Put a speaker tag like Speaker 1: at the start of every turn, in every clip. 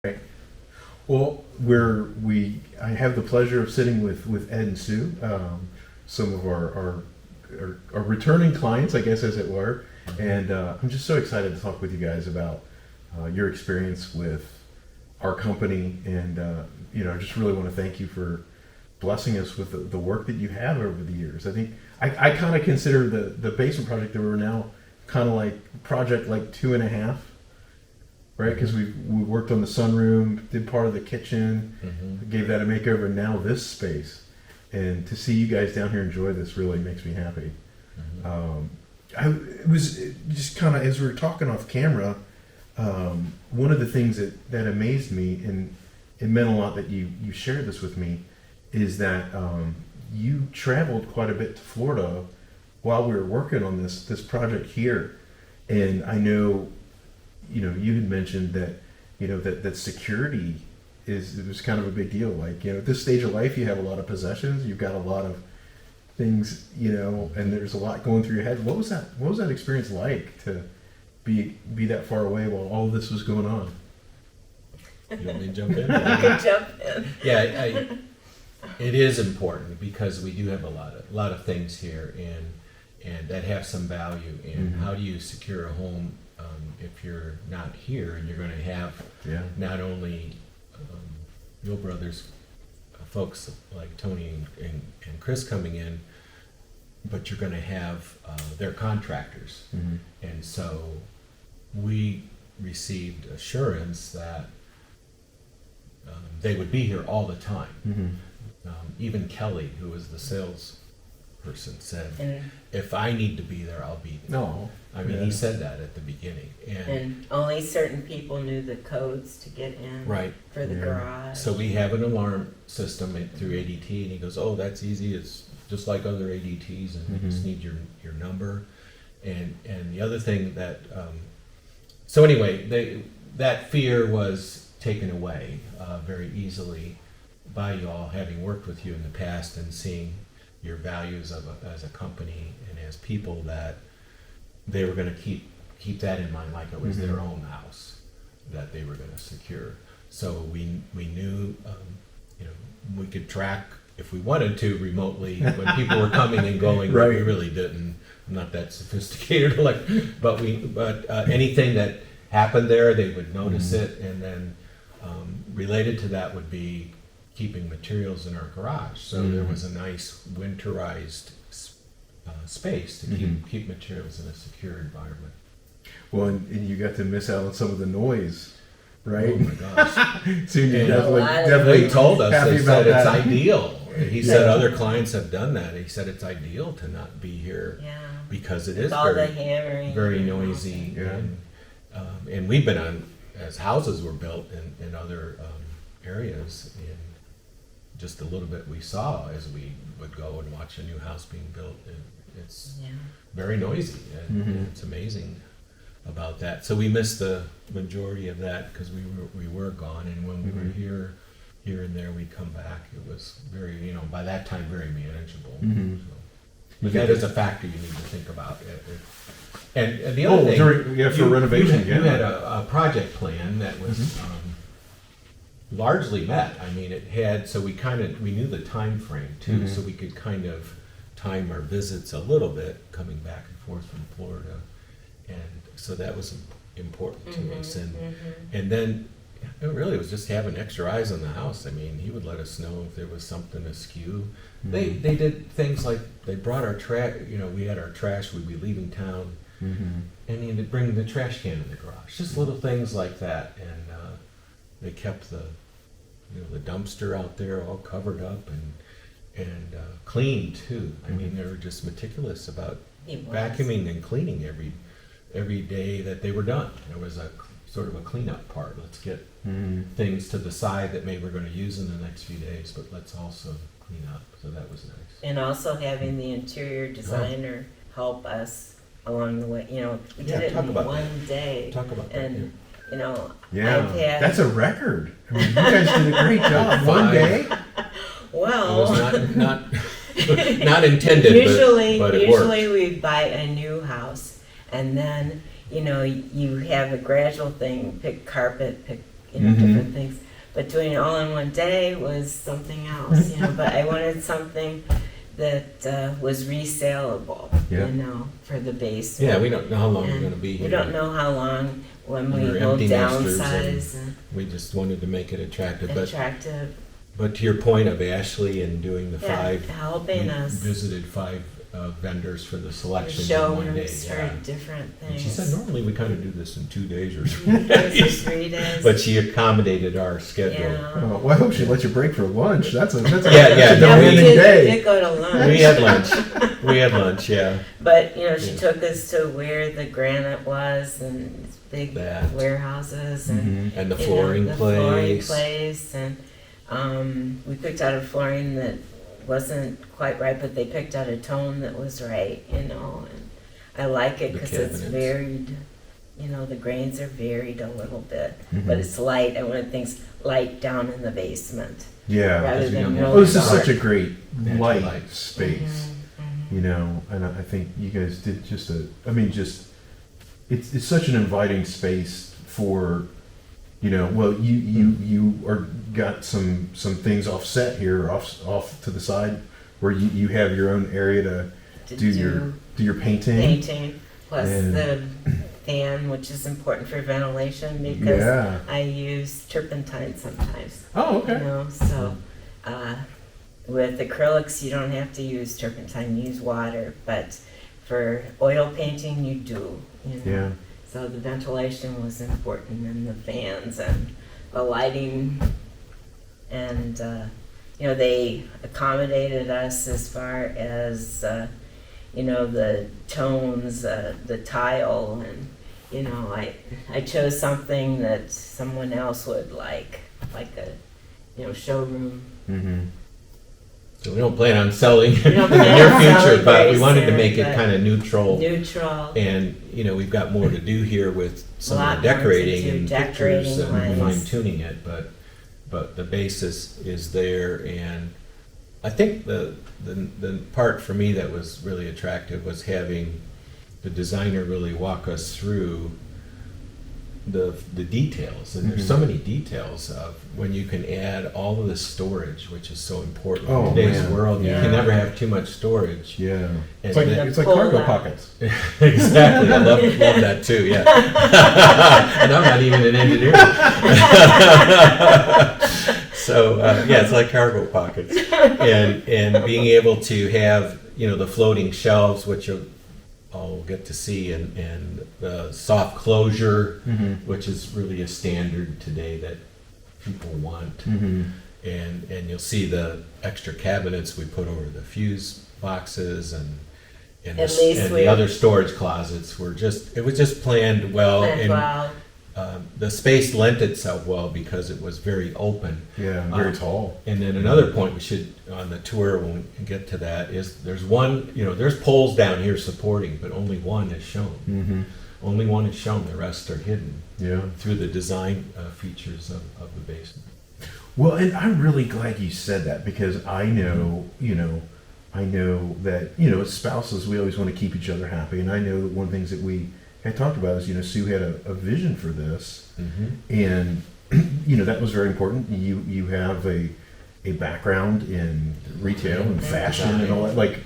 Speaker 1: Right. Well, I have the pleasure of sitting with Ed and Sue, some of our returning clients, I guess, as it were, and I'm just so excited to talk with you guys about your experience with our company, and I just really want to thank you for blessing us with the work that you have over the years. I think I kind of consider the basement project that we're now kind of like project like 2.5. Right, because we worked on the sunroom, did part of the kitchen, gave that a makeover, and now this space. And to see you guys down here enjoy this really makes me happy. It was just kind of, as we were talking off camera, one of the things that amazed me, and it meant a lot that you shared this with me, is that you traveled quite a bit to Florida while we were working on this project here. And I know, you had mentioned that, that security was kind of a big deal. Like, at this stage of life, you have a lot of possessions, you've got a lot of things, and there's a lot going through your head. What was that experience like to be that far away while all this was going on?
Speaker 2: You want me to jump in?
Speaker 3: I can jump in.
Speaker 2: Yeah, it is important because we do have a lot of things here and that have some value. And how do you secure a home if you're not here, and you're going to have not only your brothers, folks like Tony and Chris coming in, but you're going to have their contractors. And so we received assurance that they would be here all the time. Even Kelly, who was the sales person, said, if I need to be there, I'll be there.
Speaker 1: No.
Speaker 2: I mean, he said that at the beginning.
Speaker 3: And only certain people knew the codes to get in for the garage.
Speaker 2: So we have an alarm system through ADT, and he goes, oh, that's easy. It's just like other ADTs, and you just need your number. And the other thing that, so anyway, that fear was taken away very easily by y'all, having worked with you in the past and seeing your values as a company and as people, that they were going to keep that in mind, like it was their own house that they were going to secure. So we knew, we could track if we wanted to remotely when people were coming and going. But we really didn't. I'm not that sophisticated, but anything that happened there, they would notice it, and then related to that would be keeping materials in our garage. So there was a nice winterized space to keep materials in a secure environment.
Speaker 1: Well, and you got to miss out on some of the noise, right?
Speaker 2: Oh my gosh.
Speaker 1: So you
Speaker 2: They told us, they said it's
Speaker 1: that.
Speaker 2: ideal. He said other clients have done that. He said it's ideal to not be here because it is
Speaker 3: all the hammering,
Speaker 2: very noisy. And we've been on, as houses were built in other areas, and just a little bit we saw as we would go and watch a new house being built, and it's very noisy, and it's amazing about that. So we missed the majority of that because we were gone, and when we were here and there, we'd come back. It was very, by that time, very manageable. So. But that is a factor you need to think about. And the other thing,
Speaker 1: for renovation,
Speaker 2: you had a project plan that was largely met. I mean, it had, so we knew the time frame too, so we could kind of time our visits a little bit and back and forth from Florida, and so that was important to us. And then it really was just having extra eyes on the house. I mean, he would let us know if there was something askew. They did things like they brought our trash. We had our trash. We'd be leaving town, and they'd bring the trash can in the garage. Just little things like that, and they kept the dumpster out there all covered up and clean too. I mean, they were just meticulous about vacuuming and cleaning every day that they were done. There was a sort of a cleanup part. Let's get things to the side that maybe we're going to use in the next few days, but let's also clean up. So that was nice.
Speaker 3: And also having the interior designer help us along the way. We did it in one day.
Speaker 2: Talk about that.
Speaker 3: And
Speaker 1: that's a record. I mean, you guys did a great job. One day.
Speaker 3: Well,
Speaker 2: it was not intended.
Speaker 3: Usually
Speaker 2: but worked.
Speaker 3: We buy a new house, and then you have a gradual thing. Pick carpet, pick you know,
Speaker 1: Mhm.
Speaker 3: different things. But doing it all in one day was something else, you know. But I wanted something that was resaleable,
Speaker 1: Yeah.
Speaker 3: you know, for the basement.
Speaker 2: Yeah, we don't know how long we're
Speaker 3: And
Speaker 2: gonna be here.
Speaker 3: we don't know how long when we
Speaker 2: We're
Speaker 3: will
Speaker 2: empty nesters
Speaker 3: downsize and
Speaker 2: We just wanted to make it attractive,
Speaker 3: attractive.
Speaker 2: but to your point of Ashley and doing the
Speaker 3: Yeah,
Speaker 2: 5,
Speaker 3: helping
Speaker 2: we
Speaker 3: us.
Speaker 2: visited 5 vendors for the selections in one day.
Speaker 3: Showrooms
Speaker 2: Yeah.
Speaker 3: for different
Speaker 2: And
Speaker 3: things.
Speaker 2: she said normally we kind of do this in 2 days or 3
Speaker 3: Those are
Speaker 2: days,
Speaker 3: 3 days.
Speaker 2: but she accommodated our schedule.
Speaker 3: Yeah.
Speaker 1: Oh, well, I hope she let you break for lunch. That's a
Speaker 2: Yeah,
Speaker 1: that's
Speaker 2: yeah,
Speaker 1: a
Speaker 2: no, we
Speaker 1: demanding
Speaker 3: did,
Speaker 1: day.
Speaker 3: did go to lunch.
Speaker 2: We had lunch. We had lunch. Yeah.
Speaker 3: But, you know, she
Speaker 2: Yeah.
Speaker 3: took us to where the granite was and these big
Speaker 2: That.
Speaker 3: warehouses and
Speaker 1: Mhm.
Speaker 2: And the
Speaker 3: you know,
Speaker 2: flooring
Speaker 3: the flooring
Speaker 2: place.
Speaker 3: place, and we picked out a flooring that wasn't quite right, but they picked out a tone that was right, you know, and I like it
Speaker 2: The
Speaker 3: because it's
Speaker 2: cabinets.
Speaker 3: varied, you know, the grains are varied a little bit,
Speaker 1: Mhm.
Speaker 3: but it's light. I wanted things light down in the basement
Speaker 1: Yeah.
Speaker 3: rather
Speaker 2: because we
Speaker 3: than
Speaker 2: don't
Speaker 3: really
Speaker 1: Oh, this is
Speaker 3: dark.
Speaker 1: such a great
Speaker 2: Natural
Speaker 1: light
Speaker 2: light.
Speaker 1: space.
Speaker 3: Mhm,
Speaker 1: You know, and I think you guys did just I mean, just, it's such an inviting space for, you know, well, you are got some things offset here, off to the side, where you have your own area to
Speaker 3: To
Speaker 1: do your painting.
Speaker 3: painting, plus
Speaker 1: And-
Speaker 3: the fan, which is important for ventilation because
Speaker 1: Yeah.
Speaker 3: I use turpentine sometimes.
Speaker 1: Oh,
Speaker 3: You
Speaker 1: okay.
Speaker 3: know, so with acrylics you don't have to use turpentine, you use water, but for oil painting you do, you know.
Speaker 1: Yeah.
Speaker 3: So the ventilation was important and the fans and the lighting and you know, they accommodated us as far as you know, the tones, the tile, and you know, I chose something that someone else would like a, you know, showroom.
Speaker 1: Mm-hmm.
Speaker 2: So we don't plan on selling in
Speaker 3: We
Speaker 2: the
Speaker 3: don't
Speaker 2: near
Speaker 3: plan on
Speaker 2: future,
Speaker 3: selling
Speaker 2: but we
Speaker 3: very
Speaker 2: wanted to
Speaker 3: soon,
Speaker 2: make it
Speaker 3: but
Speaker 2: kind of neutral.
Speaker 3: Neutral.
Speaker 2: And, you know, we've got more to do here with some
Speaker 3: Lot
Speaker 2: of the
Speaker 3: more to
Speaker 2: decorating
Speaker 3: do,
Speaker 2: and
Speaker 3: decorating
Speaker 2: pictures and
Speaker 3: wise.
Speaker 2: fine tuning it, but the basis is there. And I think the part for me that was really attractive was having the designer really walk us through the details. And there's so many details of when you can add all of the storage, which is so important
Speaker 1: Oh,
Speaker 2: in today's
Speaker 1: man.
Speaker 2: world. You
Speaker 3: Yeah.
Speaker 2: can never have too much storage.
Speaker 1: Yeah.
Speaker 2: And
Speaker 1: It's like
Speaker 2: then-
Speaker 1: it's like cargo
Speaker 3: Pull-out.
Speaker 1: pockets.
Speaker 2: Exactly, I love that too. Yeah, and I'm not even an engineer. So yeah, it's like cargo pockets, and being able to have, you know, the floating shelves, which you'll all get to see, and the soft closure,
Speaker 1: Mm-hmm.
Speaker 2: which is really a standard today that people want.
Speaker 1: Mm-hmm.
Speaker 2: And you'll see the extra cabinets we put over the fuse boxes and
Speaker 3: At least
Speaker 2: and
Speaker 3: we-
Speaker 2: the other storage closets were just, it was just planned well.
Speaker 3: Planned
Speaker 2: And
Speaker 3: well.
Speaker 2: the space lent itself well because it was very open.
Speaker 1: Yeah. Very tall.
Speaker 2: And then another point we should, on the tour when we get to that, is there's one, you know, there's poles down here supporting, but only one is shown.
Speaker 1: Mm-hmm.
Speaker 2: Only one is shown, the rest are hidden
Speaker 1: Yeah.
Speaker 2: through the design features of the basement.
Speaker 1: Well, and I'm really glad you said that because I know, I know that, as spouses, we always want to keep each other happy. And I know that one of the things that we had talked about is, Sue had a vision for this. And, that was very important. You have a background in retail and fashion and all that. Like,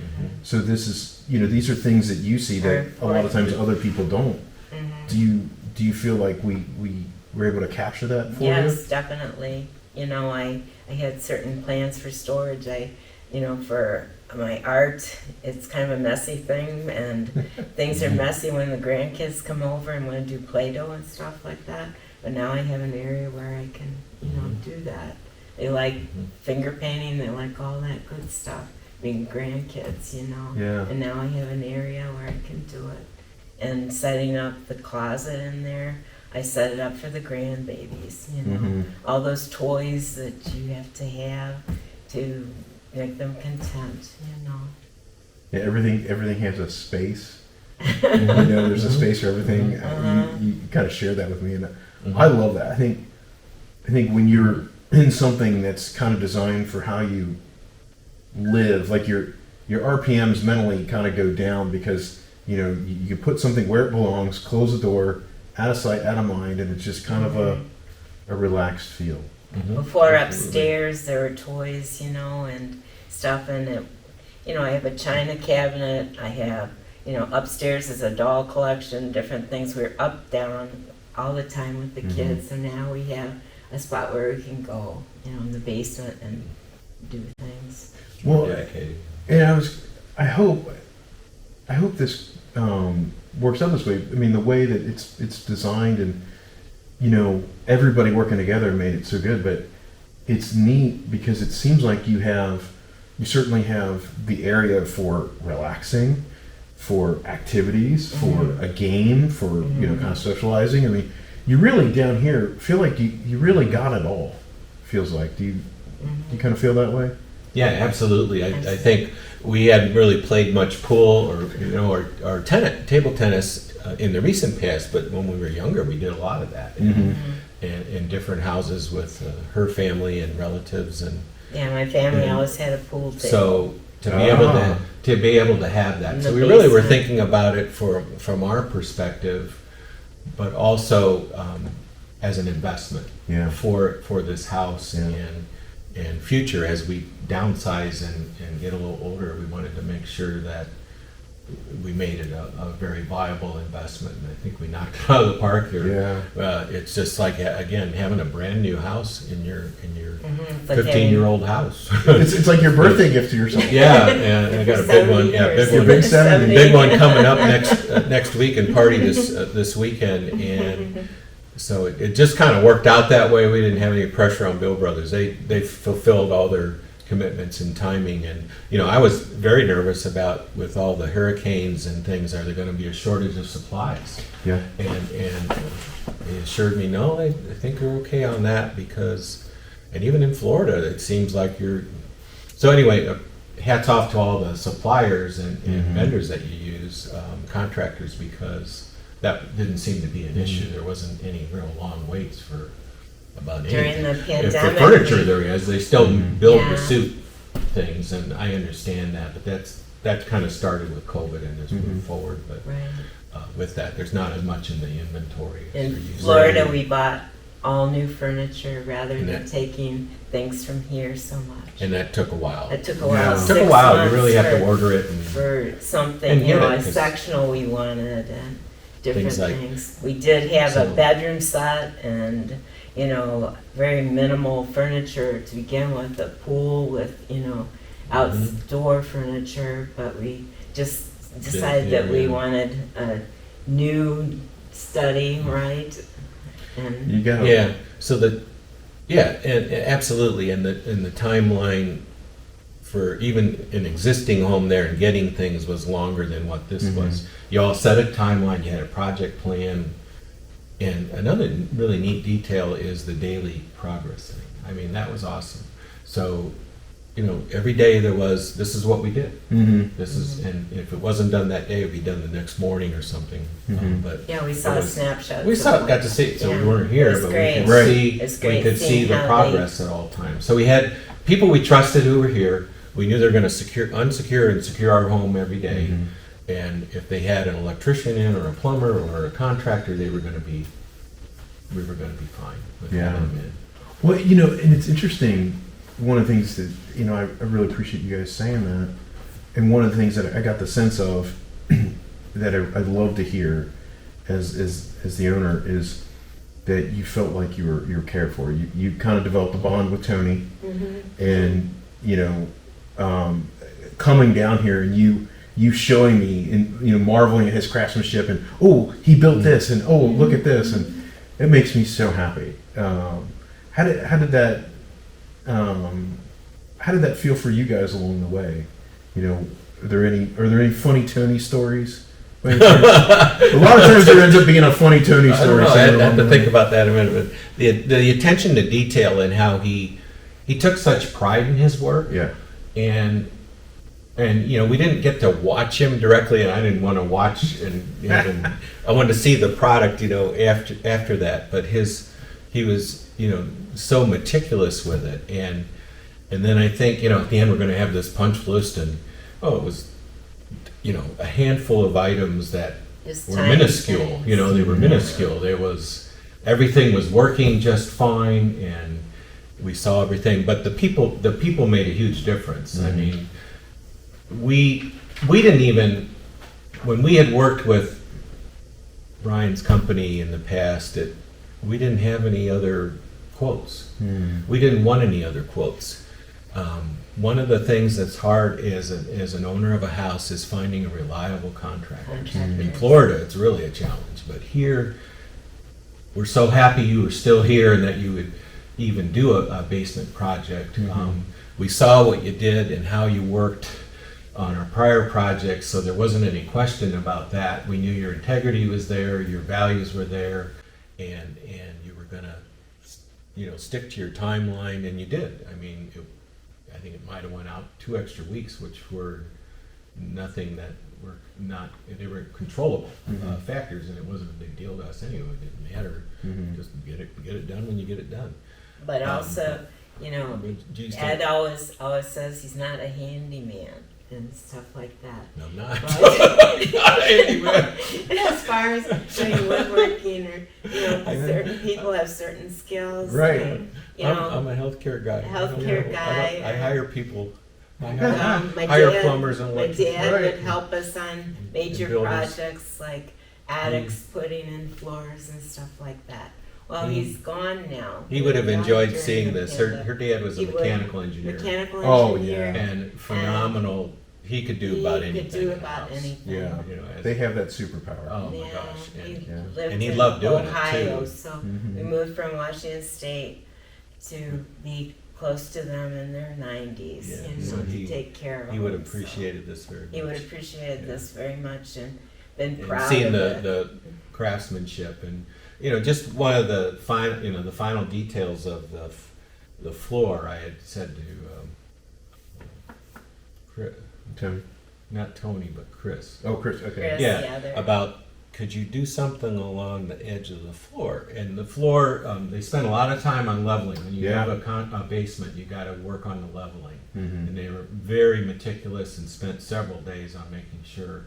Speaker 1: so this is, these are things that you see that a lot of times other people don't.
Speaker 3: Mhm.
Speaker 1: Do you feel like we were able to capture that for you?
Speaker 3: Yes, definitely. I had certain plans for storage. For my art, it's kind of a messy thing, and things are messy when the grandkids come over and want to do Play-Doh and stuff like that. But now I have an area where I can, do that. They like finger painting. They like all that good stuff. Being grandkids,
Speaker 1: Yeah.
Speaker 3: And now I have an area where I can do it. And setting up the closet in there. I set it up for the grandbabies,
Speaker 1: Mhm.
Speaker 3: all those toys that you have to make them content,
Speaker 1: Yeah, everything has a space. There's a space for everything. You kind of shared that with me, and I love that. I think when you're in something that's kind of designed for how you live, like your RPMs mentally kind of go down because you put something where it belongs, close the door, out of sight, out of mind, and it's just kind of a relaxed feel.
Speaker 3: Before
Speaker 2: Absolutely.
Speaker 3: upstairs, there were toys, you know, and stuff, and it, you know, I have a china cabinet, I have, you know, upstairs is a doll collection, different things. We're up, down all the time with the
Speaker 1: Mhm.
Speaker 3: kids, and now we have a spot where we can go, you know, in the basement and do things.
Speaker 1: Well,
Speaker 2: Dedicated.
Speaker 1: and I hope this works out this way. I mean, the way that it's designed, and you know, everybody working together made it so good. But it's neat because it seems like you certainly have the area for relaxing, for activities, for a game, for you know, kind of socializing. I mean, you really down here feel like you really got it all. Feels like. Do you kind of feel that way?
Speaker 2: Yeah, absolutely. I think we hadn't really played much pool or you know or table tennis in the recent past, but when we were younger, we did a lot of that in different houses with her family and relatives, and
Speaker 3: Yeah, my family
Speaker 2: Mhm.
Speaker 3: always had a pool table.
Speaker 2: so to be able to have that.
Speaker 3: In
Speaker 2: So
Speaker 3: the
Speaker 2: we really were
Speaker 3: basement.
Speaker 2: thinking about it from our perspective, but also as an investment
Speaker 1: Yeah.
Speaker 2: for this house
Speaker 1: Yeah.
Speaker 2: and future as we downsize and get a little older. We wanted to make sure that we made it a very viable investment, and I think we knocked it out of the park here.
Speaker 1: Yeah.
Speaker 2: It's just like again having a brand new house in your
Speaker 3: It's like having-
Speaker 2: 15-year-old house.
Speaker 1: It's like your birthday gift to yourself.
Speaker 2: Yeah, and I got a big one. Yeah, big
Speaker 1: Your
Speaker 2: one.
Speaker 1: big 70.
Speaker 2: Big one coming up next week and party this weekend, and so it just kind of worked out that way. We didn't have any pressure on Biehl Brothers. They fulfilled all their commitments and timing, and you know I was very nervous about with all the hurricanes and things. Are there going to be a shortage of supplies?
Speaker 1: Yeah.
Speaker 2: And they assured me no, I think you're okay on that because, and even in Florida, it seems like you're. So anyway, hats off to all the suppliers and vendors that you use, contractors, because that didn't seem to be an issue. There wasn't any real long waits for about anything.
Speaker 3: During the
Speaker 2: If
Speaker 3: pandemic.
Speaker 2: for furniture there is, they still build
Speaker 3: Yeah.
Speaker 2: the suit things, and I understand that, but that kind of started with COVID and has moved forward. But
Speaker 3: Right.
Speaker 2: with that, there's not as much in the inventory. as
Speaker 3: In
Speaker 2: there used to
Speaker 3: Florida,
Speaker 2: be.
Speaker 3: we bought all new furniture rather
Speaker 2: And
Speaker 3: than
Speaker 2: that-
Speaker 3: taking things from here so much.
Speaker 2: And that took a while.
Speaker 3: It took a
Speaker 1: Yeah.
Speaker 3: while.
Speaker 1: It
Speaker 2: It took a
Speaker 3: 6
Speaker 2: while. You
Speaker 3: months
Speaker 2: really have to
Speaker 3: for-
Speaker 2: order it. And
Speaker 3: for something,
Speaker 2: And
Speaker 3: you
Speaker 2: get
Speaker 3: know,
Speaker 2: it,
Speaker 3: a
Speaker 2: 'cause
Speaker 3: sectional we wanted and different
Speaker 2: Things like-
Speaker 3: things. We did have a
Speaker 2: So-
Speaker 3: bedroom set and, you know, very minimal furniture to begin with, a pool with, you know, outdoor furniture, but we just decided that we
Speaker 2: yeah.
Speaker 3: wanted a new study, right? And
Speaker 1: You got
Speaker 2: yeah. So and absolutely, and the timeline for even an existing home there and getting things was longer than what this was. You all set a timeline. You had a project plan. And another really neat detail is the daily progress thing. I mean, that was awesome. So, you know, every day this is what we did. This is, and if it wasn't done that day, it'd be done the next morning or something. But
Speaker 3: yeah, we saw
Speaker 2: it was-
Speaker 3: snapshots.
Speaker 2: we
Speaker 3: of
Speaker 2: got to see it, so
Speaker 3: Yeah.
Speaker 2: we weren't
Speaker 3: It
Speaker 2: here,
Speaker 3: was
Speaker 2: but
Speaker 3: great.
Speaker 2: we could
Speaker 1: Right.
Speaker 2: see,
Speaker 3: It's
Speaker 2: we
Speaker 3: great
Speaker 2: could see
Speaker 3: seeing
Speaker 2: the
Speaker 3: how they-
Speaker 2: progress at all times. So we had people we trusted who were here. We knew they were going to unsecure and secure our home every day. And if they had an electrician in or a plumber or a contractor, we were going to be fine with
Speaker 1: Yeah.
Speaker 2: having them in.
Speaker 1: Well, you know, and it's interesting. One of the things that, you know, I really appreciate you guys saying that. And one of the things that I got the sense of that I'd love to hear as the owner is that you felt like you were cared for. You kind of developed a bond with Tony, and you know, coming down here and you showing me and you know marveling at his craftsmanship and oh he built this and oh look at this and it makes me so happy. How did that feel for you guys along the way? You know, are there any funny Tony stories? A lot of times there ends up being a funny Tony
Speaker 2: I don't
Speaker 1: story.
Speaker 2: know, I
Speaker 1: somewhere
Speaker 2: have to
Speaker 1: along
Speaker 2: think
Speaker 1: the way.
Speaker 2: about that in a minute. But the attention to detail and how he took such pride in his work.
Speaker 1: Yeah.
Speaker 2: And you know we didn't get to watch him directly, and I didn't want to watch and I wanted to see the product, you know, after that. But he was, you know, so meticulous with it, and then I think, you know, at the end we're going to have this punch list, and it was, you know, a handful of items that
Speaker 3: Just
Speaker 2: were
Speaker 3: tiny
Speaker 2: minuscule.
Speaker 3: things.
Speaker 2: You know, they were minuscule. There was everything was working just fine, and we saw everything. But the people made a huge difference. I mean, we didn't even, when we had worked with Ryan's company in the past, we didn't have any other quotes. We didn't want any other quotes. One of the things that's hard as an owner of a house is finding a reliable contractor. In Florida, it's really a challenge, but here, we're so happy you were still here and that you would even do a basement project. We saw what you did and how you worked on our prior projects, so there wasn't any question about that. We knew your integrity was there, your values were there, and you were gonna, stick to your timeline, and you did. I mean, I think it might have went out 2 extra weeks, which were nothing that were not, they were controllable factors, and it wasn't a big deal to us anyway. It didn't matter. Just get it done when you get it done.
Speaker 3: But also,
Speaker 2: Geez,
Speaker 3: Ed always says he's not a handyman and stuff like that.
Speaker 2: No, I'm not.
Speaker 3: But
Speaker 2: Not a handyman.
Speaker 3: as far as woodworking, or certain people have certain skills.
Speaker 1: Right.
Speaker 3: And,
Speaker 2: I'm a healthcare guy.
Speaker 3: Healthcare guy.
Speaker 2: I hire people. I
Speaker 3: my
Speaker 2: hire
Speaker 3: dad,
Speaker 2: plumbers and
Speaker 3: my
Speaker 2: electricians.
Speaker 3: dad
Speaker 1: Right.
Speaker 3: would help us on major
Speaker 2: builders.
Speaker 3: projects like attics, putting in floors and stuff like that. Well, he's gone now.
Speaker 2: He would have
Speaker 3: died
Speaker 2: enjoyed
Speaker 3: during
Speaker 2: seeing
Speaker 3: the
Speaker 2: this. Her
Speaker 3: pandemic.
Speaker 2: dad was a
Speaker 3: He would.
Speaker 2: mechanical engineer.
Speaker 3: Mechanical
Speaker 1: Oh,
Speaker 3: engineer.
Speaker 1: yeah.
Speaker 2: And phenomenal. He could do about anything.
Speaker 3: He could do
Speaker 2: in the
Speaker 3: about
Speaker 2: house.
Speaker 3: anything.
Speaker 1: Yeah.
Speaker 2: As-
Speaker 1: They have that superpower.
Speaker 2: Oh my
Speaker 3: Yeah,
Speaker 2: gosh.
Speaker 3: he
Speaker 2: And,
Speaker 3: lived
Speaker 2: and he
Speaker 3: in
Speaker 2: loved doing it,
Speaker 3: Ohio,
Speaker 2: too.
Speaker 3: so we moved from Washington State to be close to them in their 90s,
Speaker 2: Yeah, so
Speaker 3: to
Speaker 2: he-
Speaker 3: take care of
Speaker 2: he would
Speaker 3: them.
Speaker 2: have appreciated this very much.
Speaker 3: He would have appreciated
Speaker 2: Yeah.
Speaker 3: this very much and been
Speaker 2: And
Speaker 3: proud
Speaker 2: seeing
Speaker 3: of
Speaker 2: the,
Speaker 3: it.
Speaker 2: the craftsmanship and just one of the final details of the floor. I had said to
Speaker 1: Tony.
Speaker 2: not Tony but Chris.
Speaker 1: Oh, Chris. Okay.
Speaker 3: Chris.
Speaker 2: Yeah,
Speaker 3: they're-
Speaker 2: about could you do something along the edge of the floor? And the floor, they spend a lot of time on leveling. When you
Speaker 1: Yeah.
Speaker 2: have a basement, you got to work on the leveling.
Speaker 1: Mm-hmm.
Speaker 2: And they were very meticulous and spent several days on making sure.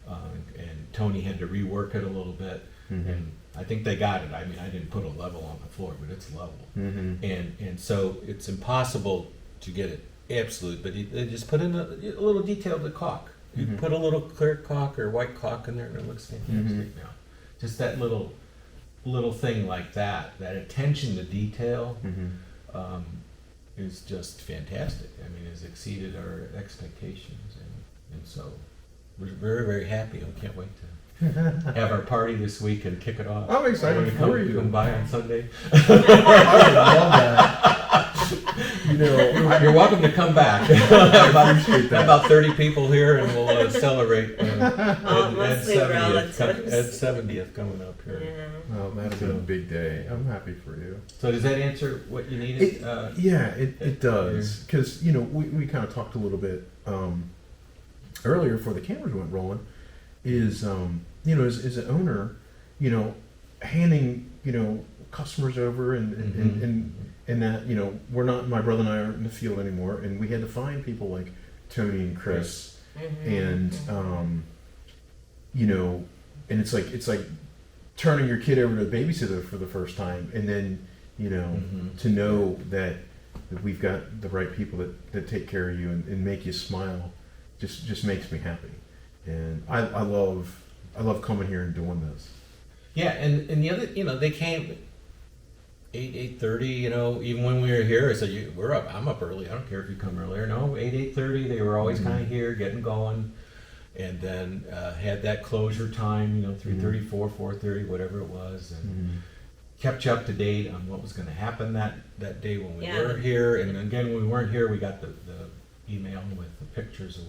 Speaker 2: And Tony had to rework it a little bit. And I think they got it. I mean, I didn't put a level on the floor, but it's level. And so it's impossible to get it absolute, but they just put in a little detail of the caulk. You put a little clear caulk or white caulk in there, and it looks fantastic now. Just that little thing like that attention to detail is just fantastic. I mean, it's exceeded our expectations, and so we're very, very happy. We can't wait to have our party this week and kick it off.
Speaker 1: I'm excited
Speaker 2: You
Speaker 1: for you.
Speaker 2: Come by on Sunday.
Speaker 1: I would love that.
Speaker 2: You're welcome to come back.
Speaker 1: appreciate that.
Speaker 2: About 30 people here, and we'll celebrate
Speaker 3: mostly relatives.
Speaker 2: Ed's 70th coming up here.
Speaker 3: Yeah.
Speaker 1: Oh, that'll be a big day. I'm happy for you.
Speaker 2: So does that answer what you needed?
Speaker 1: It does. Because, we kind of talked a little bit earlier before the cameras went rolling, is, as an owner, handing, customers over and that, we're not, my brother and I aren't in the field anymore, and we had to find people like Tony and Chris, and, and it's like turning your kid over to a babysitter for the first time, and then, to know that we've got the right people that take care of you and make you smile, just makes me happy. And I love coming here and doing this.
Speaker 2: Yeah, and the other, they came 8:30. Even when we were here, I said, "We're up. I'm up early. I don't care if you come earlier." No, 8:30. They were always kind of here, getting going, and then had that closure time. 3:34, 4:30, whatever it was, and kept you up to date on what was going to happen that day when we were here. And again, when we weren't here, we got the email with the pictures of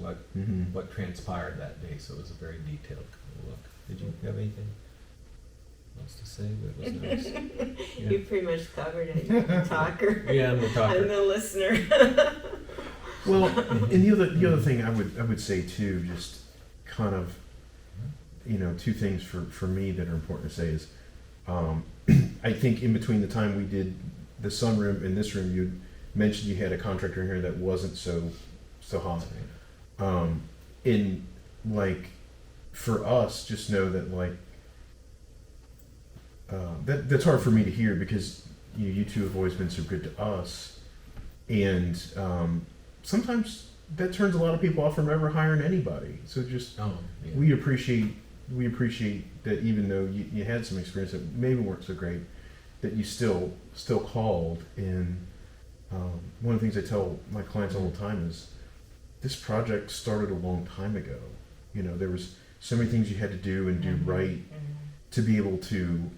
Speaker 2: what transpired that day. So it was a very detailed look. Did you have anything else to say? That was nice. Yeah.
Speaker 3: You pretty much covered it. You're the talker.
Speaker 2: Yeah, I'm the talker.
Speaker 3: I'm the listener.
Speaker 1: Well, and the other thing I would say too, just kind of, two things for me that are important to say is, I think in between the time we did the sunroom and this room, you mentioned you had a contractor in here that wasn't so hot. In like, for us, just know that like, that's hard for me to hear because you two have always been so good to us, and sometimes that turns a lot of people off from ever hiring anybody. So just
Speaker 2: Oh, yeah.
Speaker 1: we appreciate that even though you had some experience that maybe weren't so great, that you still called. And one of the things I tell my clients all the time is this project started a long time ago. You know, there was so many things you had to do and do right to be able to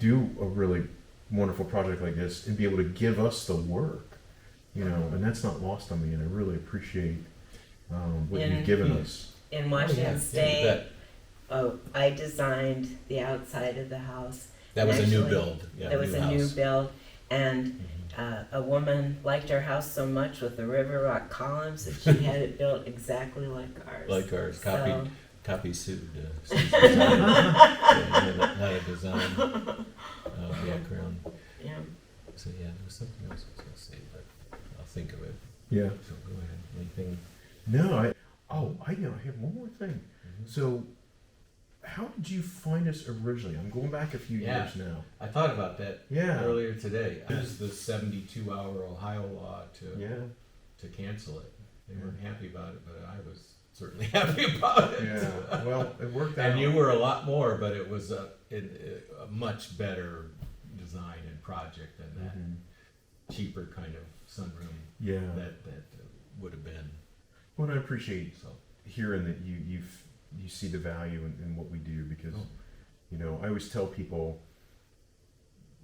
Speaker 1: do a really wonderful project like this and be able to give us the work. You know, and that's not lost on me, and I really appreciate what you've given us.
Speaker 3: In Washington
Speaker 2: you
Speaker 3: State,
Speaker 2: bet.
Speaker 3: I designed the outside of the house.
Speaker 2: That was a new
Speaker 3: Actually,
Speaker 2: build. Yeah,
Speaker 3: It was a new
Speaker 2: house.
Speaker 3: build, and a woman liked our house so much with the river rock columns that she had it built exactly like ours.
Speaker 2: Like ours,
Speaker 3: So-
Speaker 2: copy sued. Sue's design. Yeah, had a design background.
Speaker 3: Yeah.
Speaker 2: So yeah, there was something else I was going to say, but I'll think of it.
Speaker 1: Yeah.
Speaker 2: So go ahead. Anything?
Speaker 1: No, I have one more thing. So, how did you find us originally? I'm going back a few
Speaker 2: Yeah.
Speaker 1: years now.
Speaker 2: I thought about that
Speaker 1: Yeah.
Speaker 2: earlier today. I used the 72-hour Ohio law
Speaker 1: Yeah.
Speaker 2: to cancel it. They weren't happy about it, but I was certainly happy about it.
Speaker 1: Yeah. Well, it worked out.
Speaker 2: And you were a lot more, but it was a much better design and project than that
Speaker 1: Mhm.
Speaker 2: cheaper kind of sunroom
Speaker 1: Yeah.
Speaker 2: that would have been.
Speaker 1: Well, I appreciate
Speaker 2: So
Speaker 1: hearing that you see the value in what we do because,
Speaker 2: Oh.
Speaker 1: you know, I always tell people,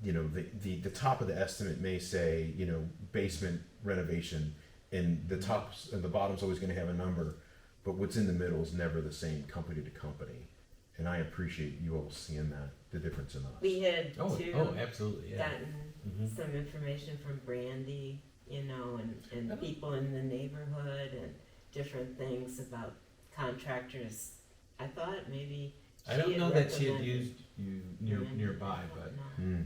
Speaker 1: you know, the top of the estimate may say, you know, basement renovation, and the tops and the bottom's always going to have a number, but what's in the middle is never the same company to company, and I appreciate you all seeing that the difference in us.
Speaker 3: We had too
Speaker 2: absolutely, yeah.
Speaker 3: gotten
Speaker 2: Mhm.
Speaker 3: some information from Brandy, you know, and
Speaker 2: Oh.
Speaker 3: people in the neighborhood and different things about contractors. I thought maybe
Speaker 2: I don't
Speaker 3: she
Speaker 2: know that she had
Speaker 3: recommended
Speaker 2: used you
Speaker 3: Brandy.
Speaker 2: nearby,
Speaker 3: I
Speaker 2: but
Speaker 3: don't know.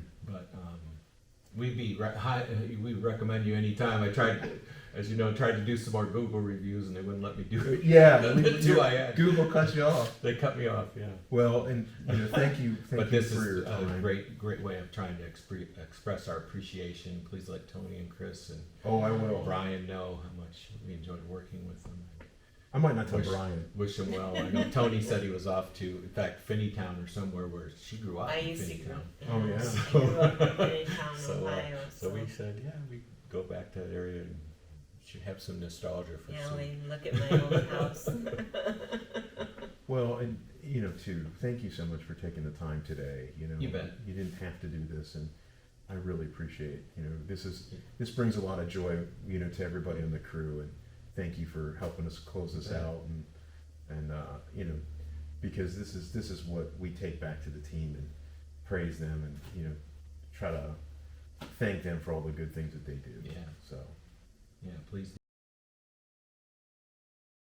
Speaker 2: we recommend you anytime. I tried, as you know, to do some more Google reviews, and they wouldn't let me do it.
Speaker 1: Yeah,
Speaker 2: The two I had.
Speaker 1: Google cuts you off.
Speaker 2: They cut me off, yeah.
Speaker 1: Well, and you know, thank you
Speaker 2: But this
Speaker 1: for
Speaker 2: is
Speaker 1: your
Speaker 2: a
Speaker 1: time.
Speaker 2: great way of trying to express our appreciation. Please let Tony and Chris and
Speaker 1: Oh, I will.
Speaker 2: Brian know how much we enjoyed working with them.
Speaker 1: I might not tell
Speaker 2: Wish-
Speaker 1: Brian.
Speaker 2: Wish them well. I know Tony said he was off to, in fact, Finneytown or somewhere where she grew up.
Speaker 3: I
Speaker 2: in
Speaker 3: used to grow
Speaker 2: Finneytown.
Speaker 1: Oh, yeah.
Speaker 3: I grew up in Finneytown,
Speaker 2: So,
Speaker 3: Ohio.
Speaker 2: So we said, yeah, we go back to that area and should have some nostalgia for
Speaker 3: yeah,
Speaker 2: some.
Speaker 3: we look at my old house.
Speaker 1: Well, and you know, too, thank you so much for taking the time today. You know,
Speaker 2: You bet.
Speaker 1: You didn't have to do this, and I really appreciate. You know, this brings a lot of joy, you know, to everybody on the crew, and thank you for helping us close this
Speaker 2: You bet.
Speaker 1: out, and you know, because this is what we take back to the team and praise them, and you know, try to thank them for all the good things that they do.
Speaker 2: Yeah.
Speaker 1: So.
Speaker 2: Yeah, please